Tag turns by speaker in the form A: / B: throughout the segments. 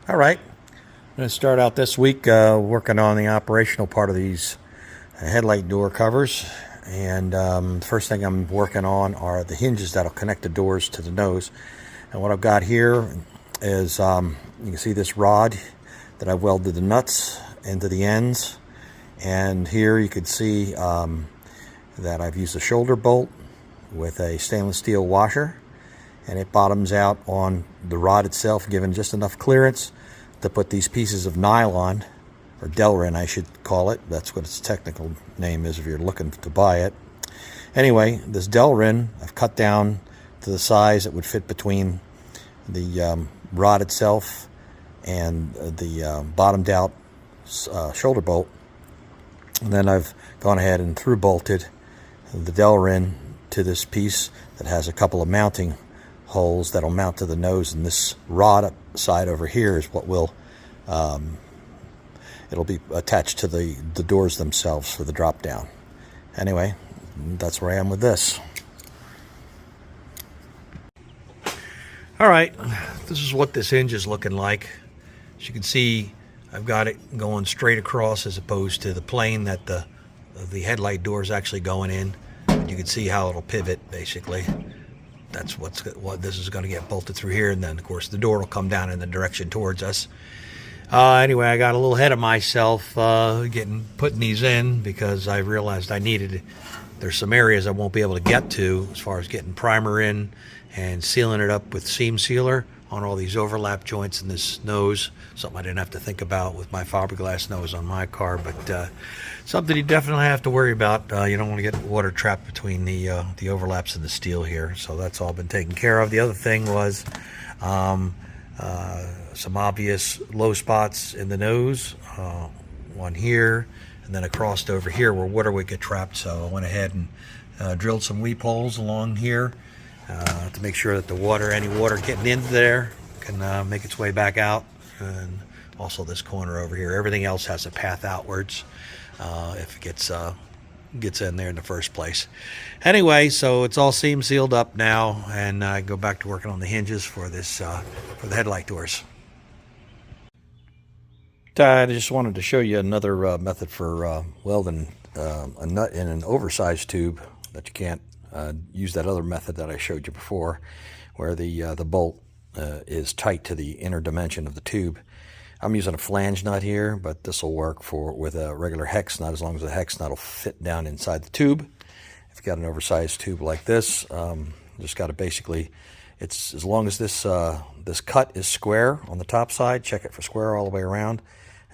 A: All right, I'm going to start out this week working on the operational part of these headlight door covers. And the first thing I'm working on are the hinges that'll connect the doors to the nose. And what I've got here is you can see this rod that I've welded the nuts into the ends. And here you can see that I've used a shoulder bolt with a stainless steel washer. And it bottoms out on the rod itself, giving just enough clearance to put these pieces of nylon, or Delrin I should call it. That's what its technical name is if you're looking to buy it. Anyway, this Delrin I've cut down to the size that would fit between the rod itself and the bottomed out shoulder bolt. And then I've gone ahead and through bolted the Delrin to this piece that has a couple of mounting holes that'll mount to the nose, and this rod side over here is what will it'll be attached to the doors themselves for the drop down. Anyway, that's where I am with this. All right, this is what this hinge is looking like. As you can see, I've got it going straight across as opposed to the plane that the headlight door is actually going in. You can see how it'll pivot basically. That's what this is going to get bolted through here, and then of course the door will come down in the direction towards us. Anyway, I got a little ahead of myself putting these in because I realized there's some areas I won't be able to get to as far as getting primer in and sealing it up with seam sealer on all these overlap joints in this nose. Something I didn't have to think about with my fiberglass nose on my car, but something you definitely have to worry about. You don't want to get water trapped between the overlaps in the steel here. So that's all been taken care of. The other thing was some obvious low spots in the nose, one here, and then across over here where water would get trapped. So I went ahead and drilled some weep holes along here to make sure that any water getting into there can make its way back out. And also this corner over here, everything else has a path outwards if it gets in there in the first place. Anyway, so it's all seam sealed up now, and I go back to working on the hinges for this for the headlight doors. I just wanted to show you another method for welding a nut in an oversized tube that you can't use that other method that I showed you before, where the bolt is tight to the inner dimension of the tube. I'm using a flange nut here, but this will work with a regular hex nut as long as the hex nut will fit down inside the tube. If you've got an oversized tube like this, just got to basically, it's as long as this cut is square on the top side, check it for square all the way around,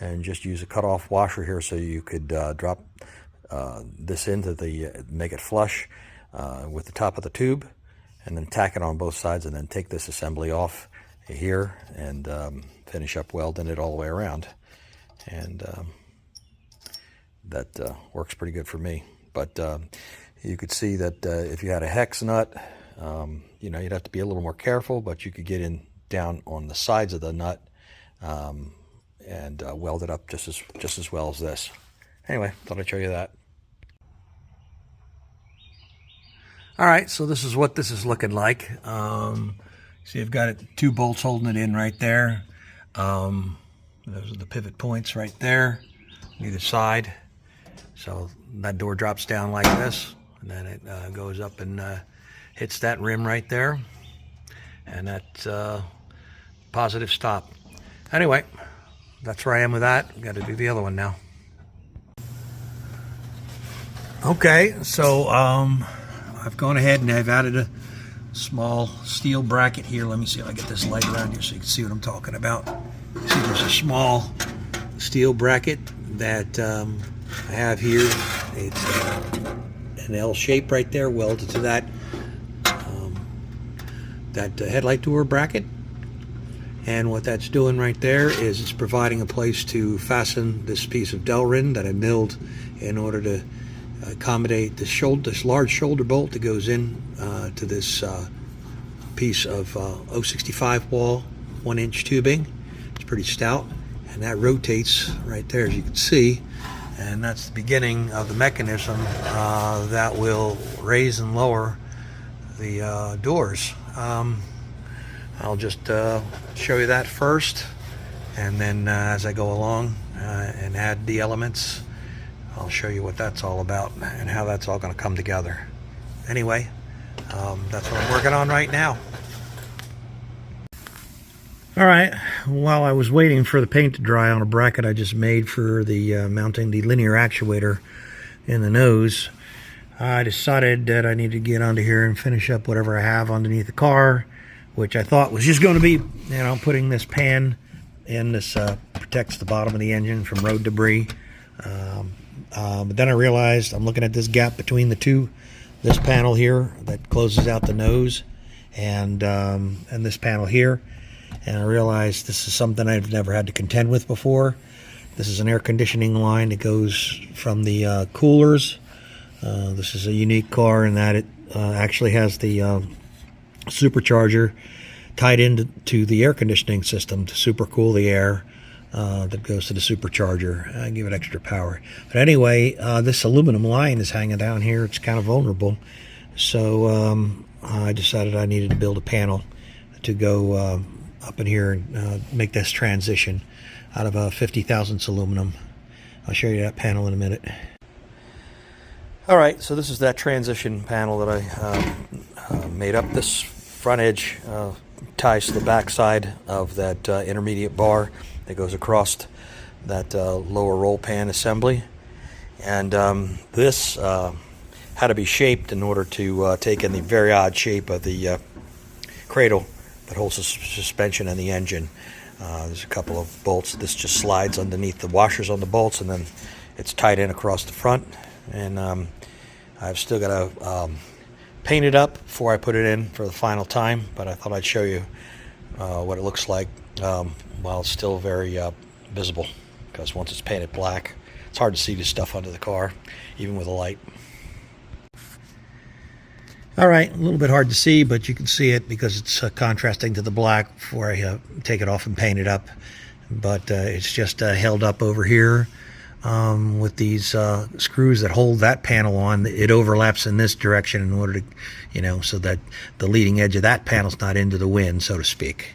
A: and just use a cut-off washer here so you could drop this into make it flush with the top of the tube, and then tack it on both sides, and then take this assembly off here and finish up welding it all the way around. And that works pretty good for me. But you could see that if you had a hex nut, you'd have to be a little more careful, but you could get down on the sides of the nut and weld it up just as well as this. Anyway, thought I'd show you that. All right, so this is what this is looking like. See, I've got two bolts holding it in right there. Those are the pivot points right there, either side. So that door drops down like this, and then it goes up and hits that rim right there, and that's positive stop. Anyway, that's where I am with that. Got to do the other one now. Okay, so I've gone ahead and I've added a small steel bracket here. Let me see if I get this light around here so you can see what I'm talking about. See, there's a small steel bracket that I have here. It's an L shape right there, welded to that headlight door bracket. And what that's doing right there is it's providing a place to fasten this piece of Delrin that I milled in order to accommodate this large shoulder bolt that goes in to this piece of 065 wall 1-inch tubing. It's pretty stout, and that rotates right there, as you can see, and that's the beginning of the mechanism that will raise and lower the doors. I'll just show you that first, And then as I go along and add the elements, I'll show you what that's all about and how that's all going to come together. Anyway, that's what I'm working on right now. All right, while I was waiting for the paint to dry on a bracket I just made for the mounting the linear actuator in the nose, I decided that I need to get onto here and finish up whatever I have underneath the car, which I thought was just going to be, you know, putting this pan in. This protects the bottom of the engine from road debris. But then I realized I'm looking at this gap between the two, this panel here that closes out the nose, and this panel here. And I realized this is something I've never had to contend with before. This is an air conditioning line that goes from the coolers. This is a unique car in that it actually has the supercharger tied into the air conditioning system to supercool the air that goes to the supercharger and give it extra power. But anyway, this aluminum line is hanging down here. It's kind of vulnerable. So I decided I needed to build a panel to go up in here and make this transition out of a 50 thousandths aluminum. I'll show you that panel in a minute. All right, so this is that transition panel that I made up. This front edge ties to the back side of that intermediate bar that goes across that lower roll pan assembly. And this had to be shaped in order to take in the very odd shape of the cradle that holds the suspension and the engine. There's a couple of bolts. This just slides underneath the washers on the bolts, and then it's tied in across the front. And I've still got to paint it up before I put it in for the final time, but I thought I'd show you what it looks like while it's still very visible, because once it's painted black, it's hard to see this stuff under the car, even with a light. All right, a little bit hard to see, but you can see it because it's contrasting to the black before I take it off and paint it up. But it's just held up over here with these screws that hold that panel on. It overlaps in this direction in order to, you know, so that the leading edge of that panel's not into the wind, so to speak.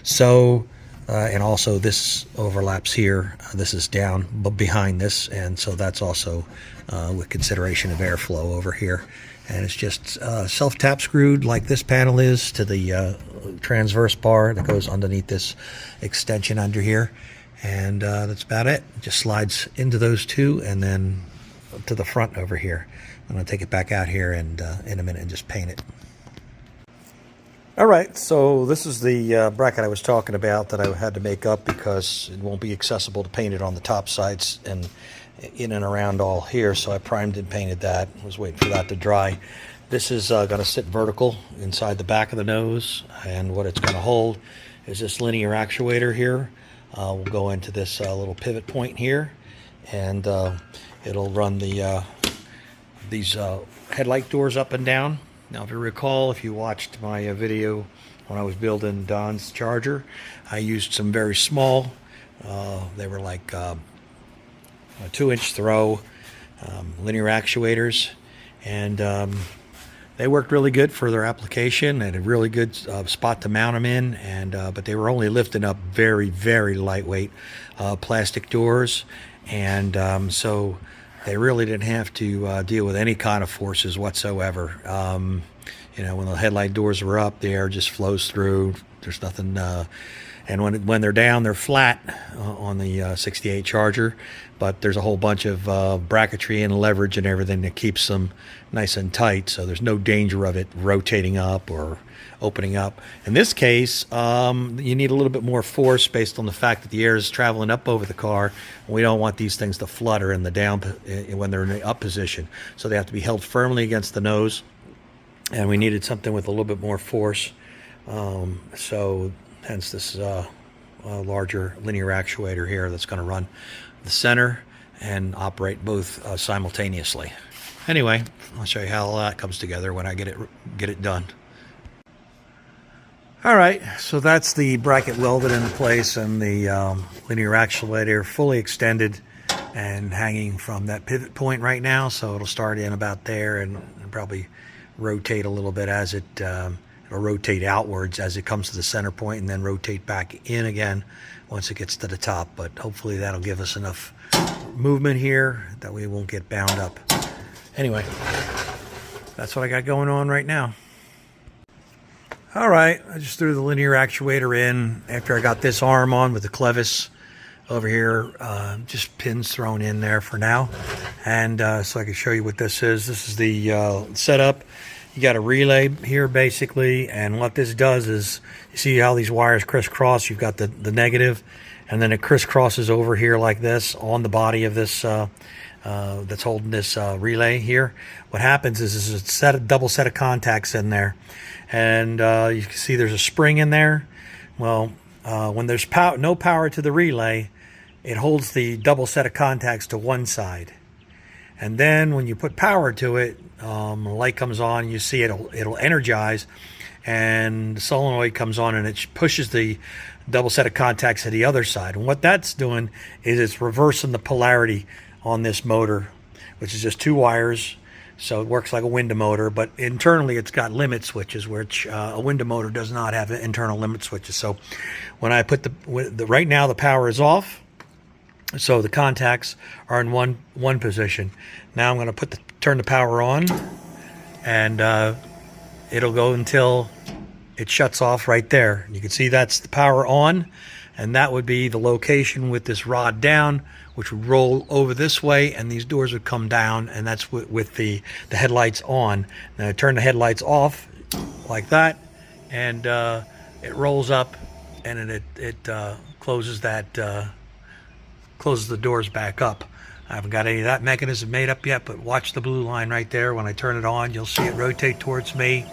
A: So, and also this overlaps here. This is down behind this, and so that's also with consideration of airflow over here. And it's just self-tap screwed like this panel is to the transverse bar that goes underneath this extension under here. And that's about it. It just slides into those two and then to the front over here. I'm going to take it back out here and in a minute and just paint it. All right, so this is the bracket I was talking about that I had to make up because it won't be accessible to paint it on the top sides and in and around all here. So I primed and painted that. I was waiting for that to dry. This is going to sit vertical inside the back of the nose, and what it's going to hold is this linear actuator here. We'll go into this little pivot point here, and it'll run the these headlight doors up and down. Now, if you recall, if you watched my video when I was building Don's Charger, I used some very small, they were like a 2-inch throw linear actuators, and they worked really good for their application and a really good spot to mount them in. And but they were only lifting up very, very lightweight plastic doors, and so they really didn't have to deal with any kind of forces whatsoever. You know, when the headlight doors are up, the air just flows through. There's nothing. And when they're down, they're flat on the 68 Charger, but there's a whole bunch of bracketry and leverage and everything that keeps them nice and tight, so there's no danger of it rotating up or opening up. In this case, you need a little bit more force based on the fact that the air is traveling up over the car. We don't want these things to flutter in the down when they're in the up position, so they have to be held firmly against the nose, and we needed something with a little bit more force, so hence this larger linear actuator here that's going to run the center and operate both simultaneously. Anyway, I'll show you how all that comes together when I get it done. All right, so that's the bracket welded into place and the linear actuator fully extended and hanging from that pivot point right now. So it'll start in about there and probably rotate a little bit as it it'll rotate outwards as it comes to the center point and then rotate back in again once it gets to the top. But hopefully that'll give us enough movement here that we won't get bound up. Anyway, that's what I got going on right now. All right, I just threw the linear actuator in after I got this arm on with the clevis over here, just pins thrown in there for now. And so I can show you what this is. This is the setup. You got a relay here basically, and what this does is, you see how these wires crisscross? You've got the negative, and then it crisscrosses over here like this on the body of this that's holding this relay here. What happens is a double set of contacts in there, and you can see there's a spring in there. Well, when there's no power to the relay, it holds the double set of contacts to one side, and then when you put power to it, the light comes on. You see it'll energize, and the solenoid comes on, and it pushes the double set of contacts to the other side. And what that's doing is it's reversing the polarity on this motor, which is just 2 wires. So it works like a window motor, but internally it's got limit switches, which a window motor does not have internal limit switches. So when I put right now the power is off, so the contacts are in one position. Now I'm going to turn the power on, and it'll go until it shuts off right there. You can see that's the power on, and that would be the location with this rod down, which would roll over this way, and these doors would come down, and that's with the headlights on. Now I turn the headlights off like that, and it rolls up, and it closes the doors back up. I haven't got any of that mechanism made up yet, but watch the blue line right there. When I turn it on, you'll see it rotate towards me,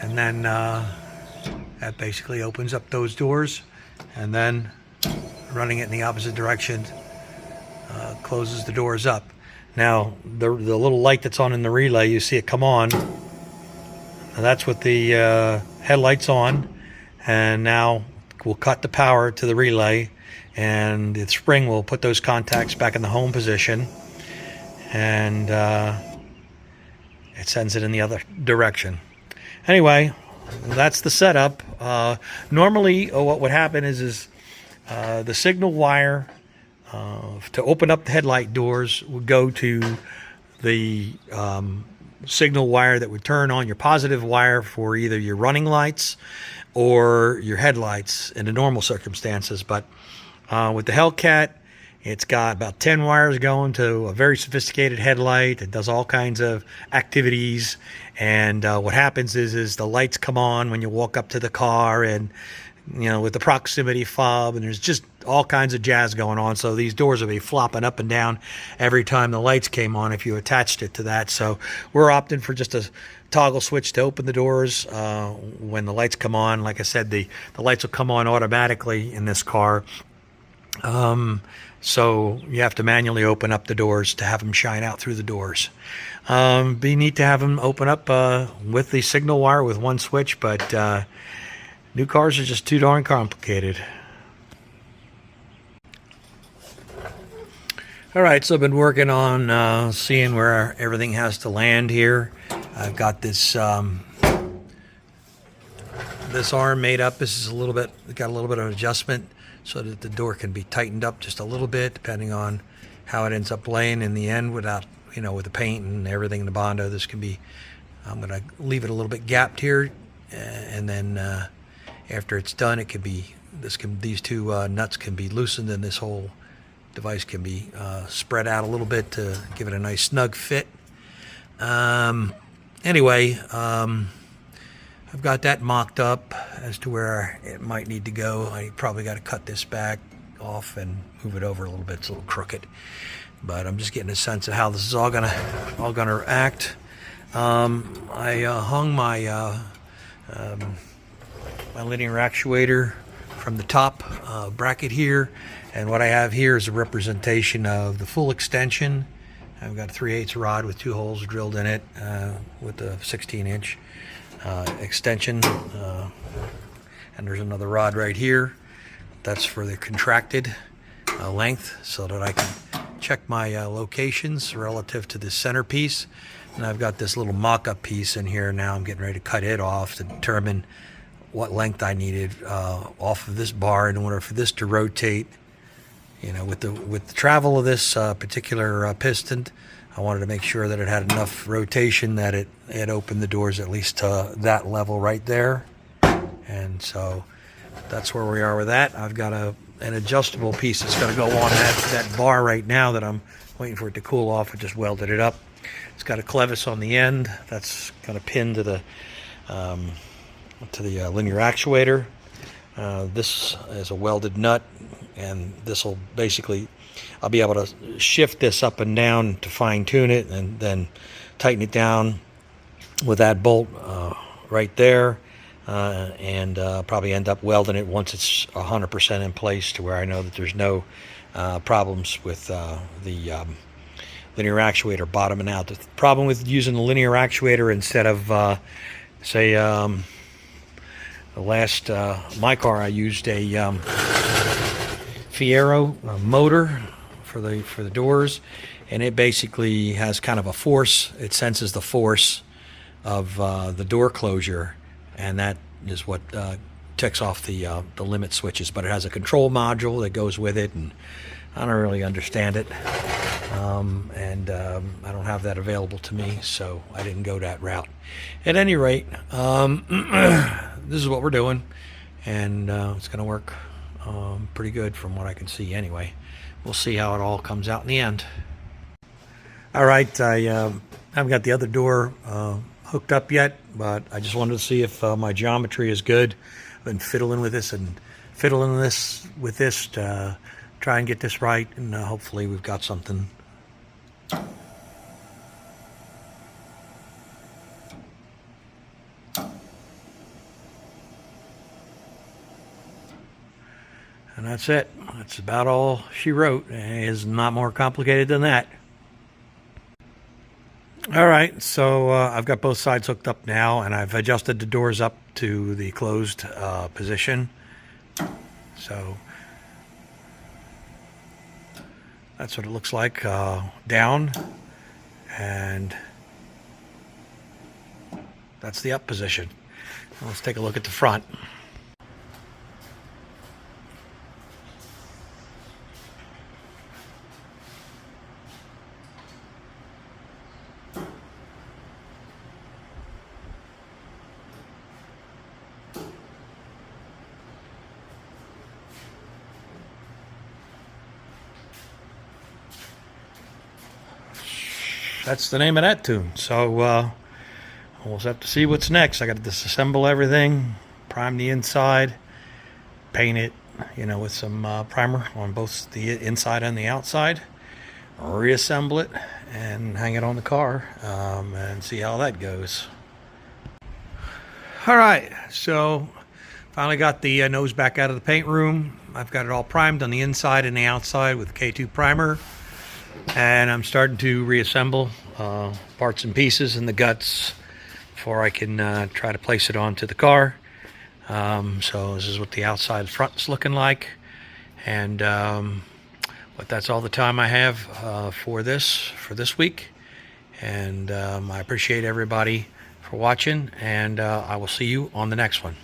A: and then that basically opens up those doors, and then running it in the opposite direction closes the doors up. Now the little light that's on in the relay, you see it come on, and that's with the headlights on, and now we'll cut the power to the relay, and the spring will put those contacts back in the home position, and it sends it in the other direction. Anyway, that's the setup. Normally what would happen is the signal wire to open up the headlight doors would go to the signal wire that would turn on your positive wire for either your running lights or your headlights in the normal circumstances. But with the Hellcat, it's got about 10 wires going to a very sophisticated headlight. It does all kinds of activities, and what happens is the lights come on when you walk up to the car, and with the proximity fob, and there's just all kinds of jazz going on. So these doors will be flopping up and down every time the lights came on if you attached it to that. So we're opting for just a toggle switch to open the doors when the lights come on. Like I said, the lights will come on automatically in this car. So you have to manually open up the doors to have them shine out through the doors. Be neat to have them open up with the signal wire with one switch, but new cars are just too darn complicated. All right, so I've been working on seeing where everything has to land here. I've got this this arm made up. This is got a little bit of adjustment so that the door can be tightened up just a little bit, depending on how it ends up laying in the end without, with the paint and everything in the Bondo. This can be, I'm going to leave it a little bit gapped here, and then after it's done, it can be, these two nuts can be loosened, and this whole device can be spread out a little bit to give it a nice snug fit. Anyway, I've got that mocked up as to where it might need to go. I probably got to cut this back off and move it over a little bit. It's a little crooked, but I'm just getting a sense of how this is all gonna act. I hung my my linear actuator from the top bracket here, and what I have here is a representation of the full extension. I've got a 3/8 rod with 2 holes drilled in it with a 16-inch extension, and there's another rod right here that's for the contracted length, so that I can check my locations relative to the centerpiece. And I've got this little mock-up piece in here now. I'm getting ready to cut it off to determine what length I needed off of this bar in order for this to rotate. You know, with the travel of this particular piston, I wanted to make sure that it had enough rotation that it opened the doors at least to that level right there. And so that's where we are with that. I've got an adjustable piece that's going to go on that bar right now that I'm waiting for it to cool off. I just welded it up. It's got a clevis on the end that's kind of pinned to the linear actuator. This is a welded nut, and this will basically, I'll be able to shift this up and down to fine tune it and then tighten it down with that bolt right there, and probably end up welding it once it's 100% in place to where I know that there's no problems with the linear actuator bottoming out. The problem with using the linear actuator instead of say the last my car, I used a Fiero motor for the doors, and it basically has kind of a force. It senses the force of the door closure, and that is what ticks off the limit switches. But it has a control module that goes with it, and I don't really understand it, and I don't have that available to me, so I didn't go that route. At any rate, this is what we're doing, and it's going to work pretty good from what I can see anyway. We'll see how it all comes out in the end. All right, I haven't got the other door hooked up yet, but I just wanted to see if my geometry is good. I've been fiddling with this to try and get this right, and hopefully we've got something. And that's it. That's about all she wrote. It is not more complicated than that. All right, so I've got both sides hooked up now, and I've adjusted the doors up to the closed position. So that's what it looks like down, and that's the up position. Let's take a look at the front. That's the name of that tune. So we'll have to see what's next. I got to disassemble everything, prime the inside, paint it, you know, with some primer on both the inside and the outside, reassemble it, and hang it on the car, and see how that goes. All right, so finally got the nose back out of the paint room. I've got it all primed on the inside and the outside with K2 primer. And I'm starting to reassemble parts and pieces and the guts before I can try to place it onto the car. So this is what the outside front's looking like. And but that's all the time I have for this week. And I appreciate everybody for watching, and I will see you on the next one.